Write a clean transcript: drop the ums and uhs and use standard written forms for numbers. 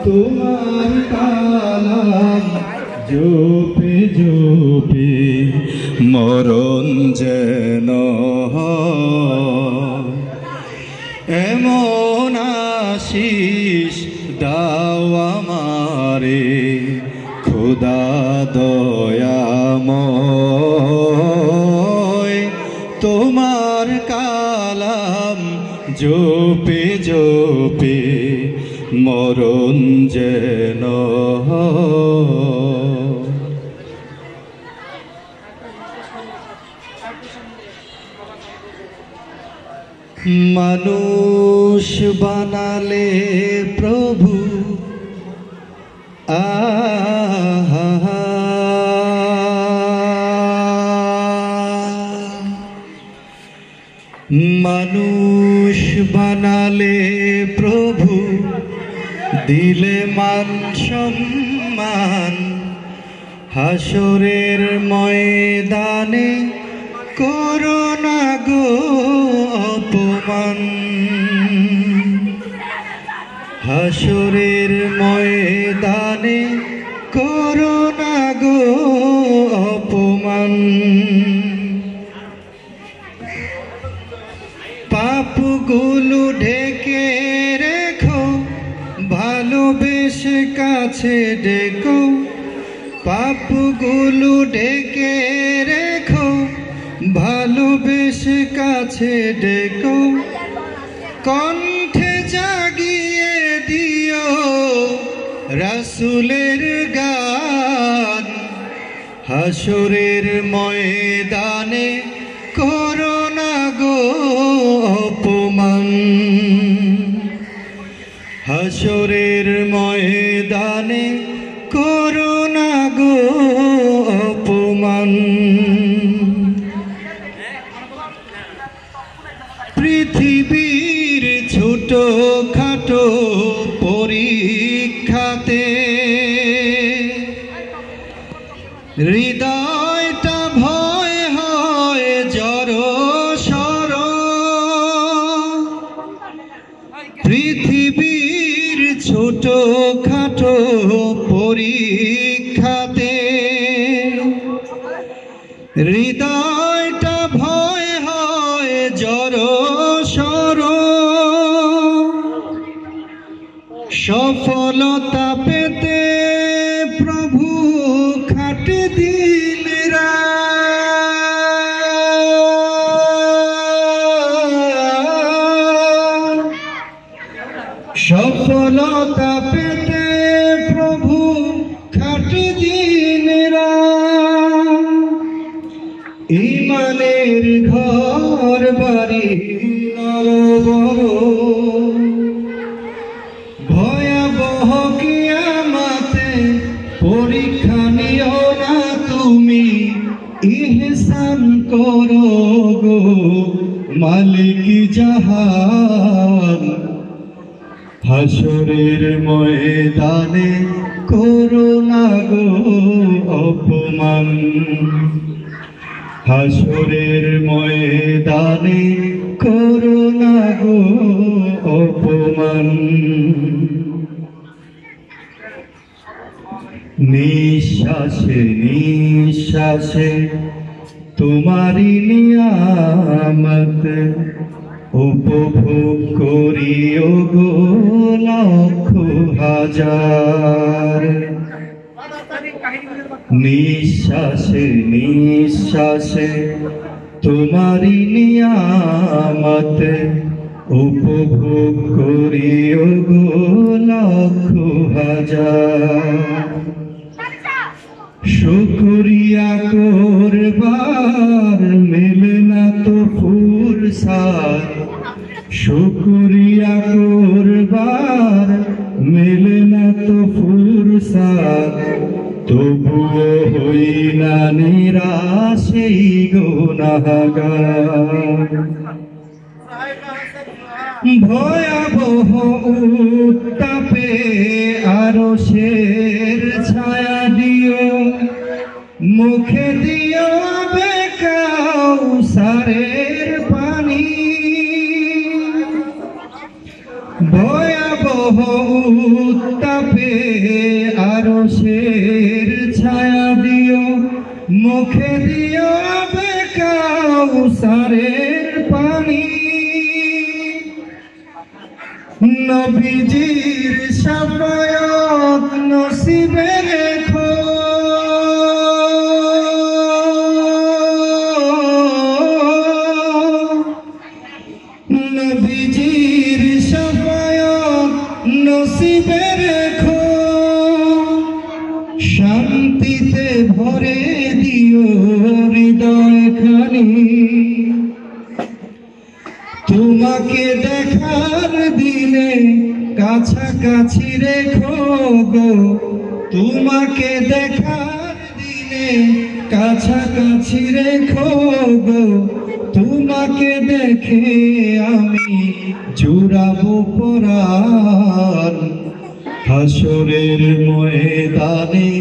তোমার কালাম জপে জপে মরণ যেন এমন আশিস দাও আমারে খোদা দয়াময় তোমার কালাম জপে জপে মরণ যেন মানুষ বানালে প্রভু মানুষ বানালে প্রভু দিলে মান সম্মান হাসরের ময়দানে করোনা গো অপমান হাসরের ময়দানে করোনা গো অপমান পাপগুলো ঢেকে রেখো ভালোবেসে কাছে ডেকো পাপগুলো ঢেকে রেখো ভালোবেসে কাছে ডেকো কণ্ঠে জাগিয়ে দিও রাসূলের গান হাসরের ময়দানে করোনা গো অপমান হাসরের ময়দানে করোনা গো অপমান পৃথিবীর ছোট খাটো পরীক্ষাতে হৃদয়টা ভয় হয় জড়সড় পৃথিবীর ছোট খাটো পরীক্ষাতে হৃদয়টা ভয় হয় জড়সড় সফলতা পেতে প্রভু খাটে দিন সফলতা পেতে প্রভু খাটে দিন ইমানের ঘর বাড়ি বড় ভয়াবহ কিয়ামতে পরীক্ষা নিও না তুমি ইহসান করো গো মালিক জাহান হাসরের ময়দানে করোনা গো অপমান হাসরের ময়দানে করোনা গো অপমান নিঃশ্বাসে নিঃশ্বাসে তোমারি নিয়ামত উপভোগ করিও গো লক্ষ হাজার নিঃশ্বাসে নিঃশ্বাসে তোমারি নিয়ামত উপভোগ করিও গো লক্ষ হাজার শুকরিয়া করবার মেলে না তো ফুরসাত শুকরিয়া করবার মেলে না তো ফুরসাত তবুও হই না নিরাশ এই গুনাহগার ভয়াবহ উত্তাপে আরশের ছায়া দিও মুখে দিও কাউসারের পানি ভয়াবহ উত্তাপে আরশের ছায়া দিও, মুখে দিও কাউসারের পানি। নবীজির শাফায়াত নসিবে রেখো, নবীজির শাফায়াত নসিবে রেখো, শান্তিতে ভরে দিও হৃদয়খানি। তোমাকে দেখার দিনে কাছাকাছি রেখো গো, তোমাকে দেখার দিনে কাছাকাছি রেখো গো, তোমাকে দেখে আমি জুড়াবো পরাণ। হাসরের ময়দানে